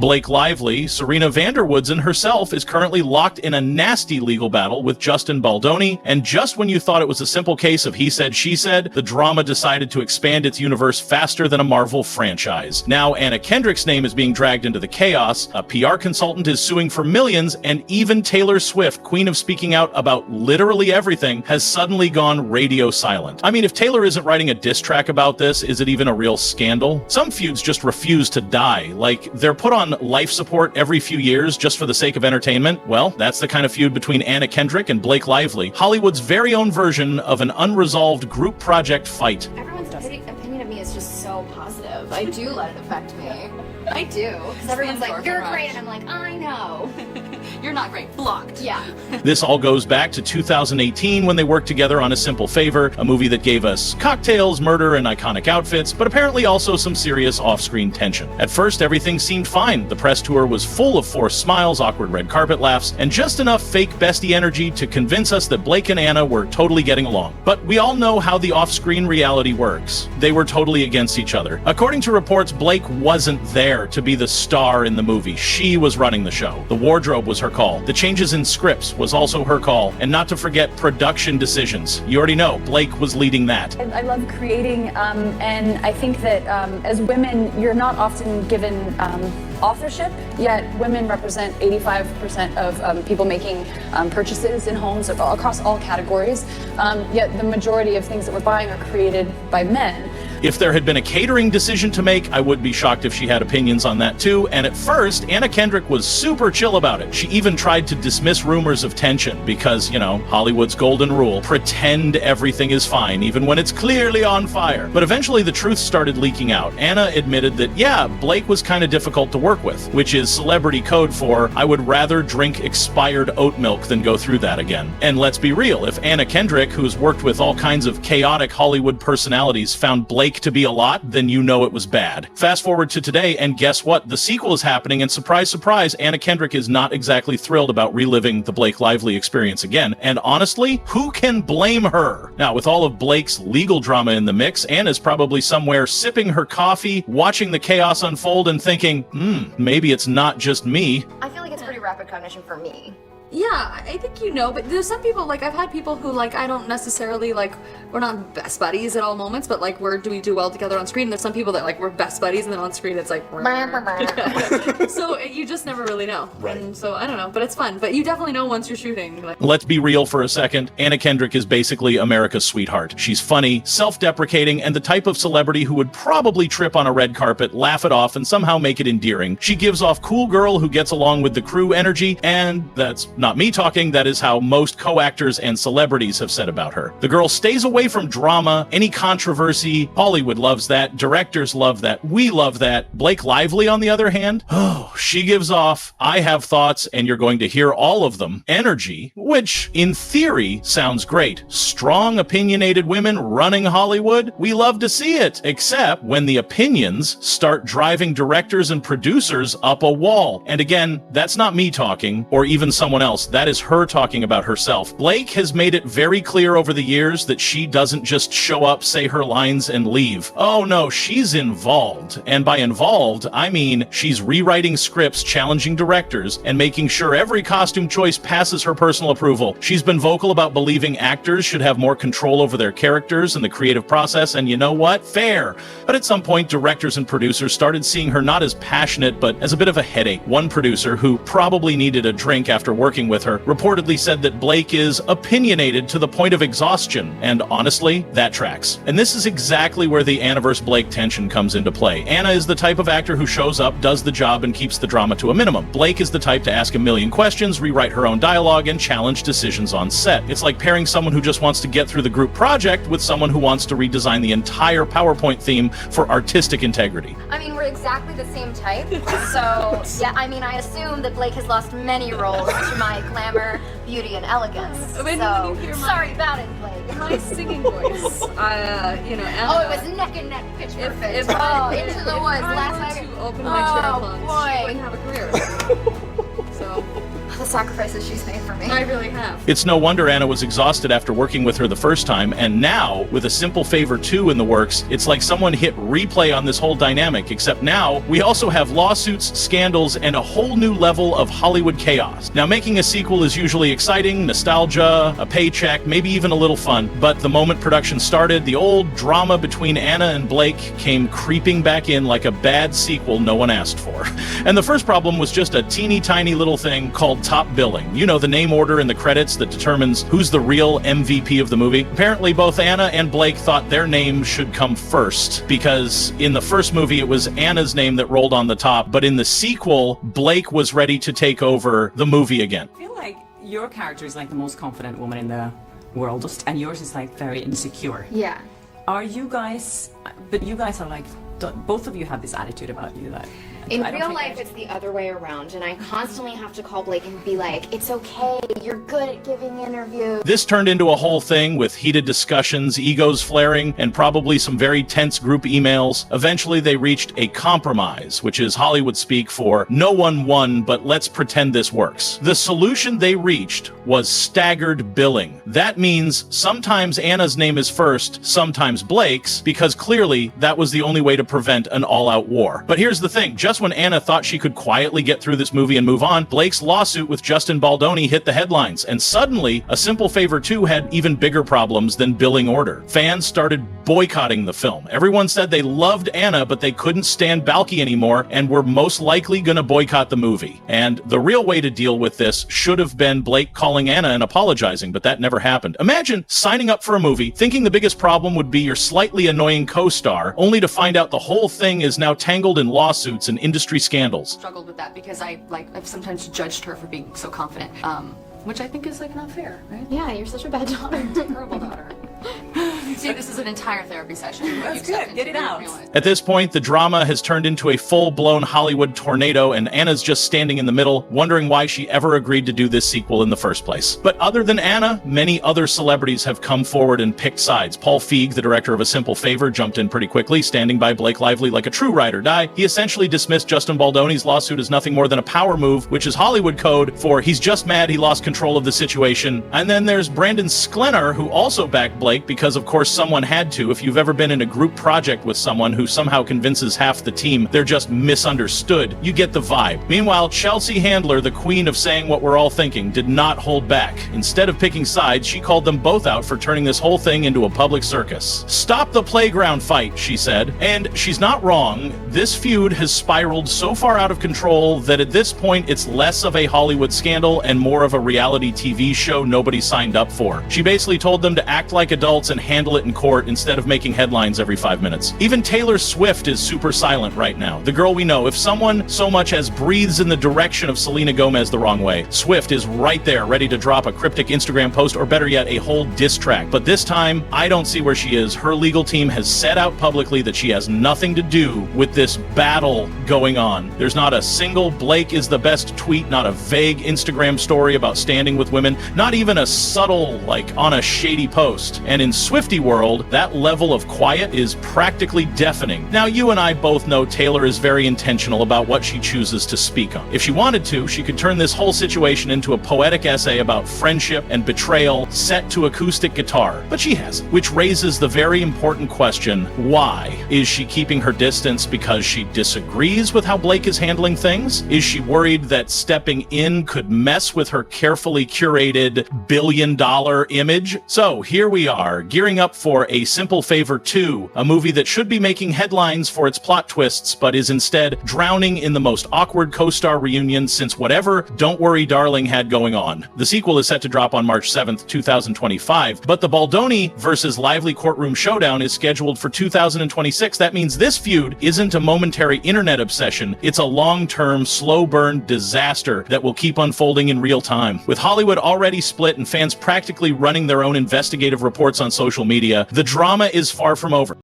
Blake Lively, Serena Vanderwoodsen herself, is currently locked in a nasty legal battle with Justin Baldoni, and just when you thought it was a simple case of he said, she said, the drama decided to expand its universe faster than a Marvel franchise. Now Anna Kendrick's name is being dragged into the chaos, a PR consultant is suing for millions, and even Taylor Swift, queen of speaking out about literally everything, has suddenly gone radio silent. I mean, if Taylor isn't writing a diss track about this, is it even a real scandal? Some feuds just refuse to die, like they're put on life support every few years just for the sake of entertainment. Well, that's the kind of feud between Anna Kendrick and Blake Lively, Hollywood's very own version of an unresolved group project fight. Everyone's opinion of me is just so positive. I do let it affect me. I do. Because everyone's like, you're great, and I'm like, I know. You're not great. Blocked. Yeah. This all goes back to 2018 when they worked together on A Simple Favor, a movie that gave us cocktails, murder, and iconic outfits, but apparently also some serious off-screen tension. At first, everything seemed fine. The press tour was full of forced smiles, awkward red carpet laughs, and just enough fake bestie energy to convince us that Blake and Anna were totally getting along. But we all know how the off-screen reality works. They were totally against each other. According to reports, Blake wasn't there to be the star in the movie. She was running the show. The wardrobe was her call. The changes in scripts was also her call. And not to forget production decisions. You already know, Blake was leading that. I love creating, and I think that as women, you're not often given authorship, yet women represent 85% of people making purchases in homes across all categories, yet the majority of things that we're buying are created by men. If there had been a catering decision to make, I would be shocked if she had opinions on that too, and at first, Anna Kendrick was super chill about it. She even tried to dismiss rumors of tension because, you know, Hollywood's golden rule, pretend everything is fine, even when it's clearly on fire. But eventually the truth started leaking out. Anna admitted that, yeah, Blake was kind of difficult to work with, which is celebrity code for, I would rather drink expired oat milk than go through that again. And let's be real, if Anna Kendrick, who's worked with all kinds of chaotic Hollywood personalities, found Blake to be a lot, then you know it was bad. Fast forward to today, and guess what? The sequel is happening, and surprise, surprise, Anna Kendrick is not exactly thrilled about reliving the Blake Lively experience again. And honestly, who can blame her? Now, with all of Blake's legal drama in the mix, Anna's probably somewhere sipping her coffee, watching the chaos unfold, and thinking, maybe it's not just me. I feel like it's pretty rapid cognition for me. Yeah, I think you know, but there's some people, like, I've had people who, like, I don't necessarily, like, we're not best buddies at all moments, but, like, we do well together on screen. There's some people that, like, we're best buddies, and then on screen it's like, so you just never really know. Right. And so, I don't know, but it's fun. But you definitely know once you're shooting. Like, let's be real for a second. Anna Kendrick is basically America's sweetheart. She's funny, self-deprecating, and the type of celebrity who would probably trip on a red carpet, laugh it off, and somehow make it endearing. She gives off cool girl who gets along with the crew energy, and that's not me talking, that is how most co-actors and celebrities have said about her. The girl stays away from drama, any controversy. Hollywood loves that. Directors love that. We love that. Blake Lively, on the other hand, she gives off, I have thoughts and you're going to hear all of them, energy, which in theory sounds great. Strong, opinionated women running Hollywood, we love to see it, except when the opinions start driving directors and producers up a wall. And again, that's not me talking, or even someone else. That is her talking about herself. Blake has made it very clear over the years that she doesn't just show up, say her lines, and leave. Oh no, she's involved. And by involved, I mean she's rewriting scripts, challenging directors, and making sure every costume choice passes her personal approval. She's been vocal about believing actors should have more control over their characters and the creative process, and you know what? Fair. But at some point, directors and producers started seeing her not as passionate, but as a bit of a headache. One producer, who probably needed a drink after working with her, reportedly said that Blake is opinionated to the point of exhaustion, and honestly, that tracks. And this is exactly where the Anna vs. Blake tension comes into play. Anna is the type of actor who shows up, does the job, and keeps the drama to a minimum. Blake is the type to ask a million questions, rewrite her own dialogue, and challenge decisions on set. It's like pairing someone who just wants to get through the group project with someone who wants to redesign the entire PowerPoint theme for artistic integrity. I mean, we're exactly the same type, so yeah, I mean, I assume that Blake has lost many roles to my glamour, beauty, and elegance. When So, you hear my- sorry about it, Blake. my singing voice, you know, Anna, Oh, it was neck and neck, pitch perfect. if oh, I, into the woods. if I Last were night. to open my chair Oh, lungs, boy. she wouldn't have a career. So The sacrifices she's made for me. I really have. It's no wonder Anna was exhausted after working with her the first time, and now, with A Simple Favor 2 in the works, it's like someone hit replay on this whole dynamic, except now, we also have lawsuits, scandals, and a whole new level of Hollywood chaos. Now, making a sequel is usually exciting, nostalgia, a paycheck, maybe even a little fun, but the moment production started, the old drama between Anna and Blake came creeping back in like a bad sequel no one asked for. And the first problem was just a teeny tiny little thing called top billing. You know, the name order in the credits that determines who's the real MVP of the movie. Apparently, both Anna and Blake thought their name should come first, because in the first movie it was Anna's name that rolled on the top, but in the sequel, Blake was ready to take over the movie again. I feel like your character is like the most confident woman in the world, and yours is like very insecure. Yeah. Are you guys, but you guys are like, both of you have this attitude about you that In real life, it's the other way around, and I constantly have to call Blake and be like, it's okay, you're good at giving interviews. This turned into a whole thing with heated discussions, egos flaring, and probably some very tense group emails. Eventually, they reached a compromise, which is Hollywood speak for no one won, but let's pretend this works. The solution they reached was staggered billing. That means sometimes Anna's name is first, sometimes Blake's, because clearly that was the only way to prevent an all-out war. But here's the thing, just when Anna thought she could quietly get through this movie and move on, Blake's lawsuit with Justin Baldoni hit the headlines, and suddenly, A Simple Favor 2 had even bigger problems than billing order. Fans started boycotting the film. Everyone said they loved Anna, but they couldn't stand Balki anymore, and were most likely gonna boycott the movie. And the real way to deal with this should have been Blake calling Anna and apologizing, but that never happened. Imagine signing up for a movie, thinking the biggest problem would be your slightly annoying co-star, only to find out the whole thing is now tangled in lawsuits and industry scandals. Struggled with that because I've sometimes judged her for being so confident, which I think is like not fair, right? Yeah, you're such a bad daughter. Terrible daughter. See, this is an entire therapy session. That's good. Get it out. At this point, the drama has turned into a full-blown Hollywood tornado, and Anna's just standing in the middle, wondering why she ever agreed to do this sequel in the first place. But other than Anna, many other celebrities have come forward and picked sides. Paul Feig, the director of A Simple Favor, jumped in pretty quickly, standing by Blake Lively like a true ride or die. He essentially dismissed Justin Baldoni's lawsuit as nothing more than a power move, which is Hollywood code for he's just mad he lost control of the situation. And then there's Brandon Sklenar, who also backed Blake because, of course, someone had to. If you've ever been in a group project with someone who somehow convinces half the team they're just misunderstood, you get the vibe. Meanwhile, Chelsea Handler, the queen of saying what we're all thinking, did not hold back. Instead of picking sides, she called them both out for turning this whole thing into a public circus. Stop the playground fight, she said. And she's not wrong. This feud has spiraled so far out of control that at this point it's less of a Hollywood scandal and more of a reality TV show nobody signed up for. She basically told them to act like adults and handle it in court instead of making headlines every 5 minutes. Even Taylor Swift is super silent right now. The girl we know. If someone so much as breathes in the direction of Selena Gomez the wrong way, Swift is right there, ready to drop a cryptic Instagram post, or better yet, a whole diss track. But this time, I don't see where she is. Her legal team has said out publicly that she has nothing to do with this battle going on. There's not a single Blake is the best tweet, not a vague Instagram story about standing with women, not even a subtle, like, on a shady post. And in Swiftie world, that level of quiet is practically deafening. Now, you and I both know Taylor is very intentional about what she chooses to speak on. If she wanted to, she could turn this whole situation into a poetic essay about friendship and betrayal set to acoustic guitar, but she hasn't. Which raises the very important question, why? Is she keeping her distance because she disagrees with how Blake is handling things? Is she worried that stepping in could mess with her carefully curated billion-dollar image? So here we are, gearing up for A Simple Favor 2, a movie that should be making headlines for its plot twists, but is instead drowning in the most awkward co-star reunion since whatever Don't Worry Darling had going on. The sequel is set to drop on March 7th, 2025, but the Baldoni versus Lively courtroom showdown is scheduled for 2026. That means this feud isn't a momentary internet obsession, it's a long-term, slow-burn disaster that will keep unfolding in real time. With Hollywood already split and fans practically running their own investigative reports on social media, the drama is far from over.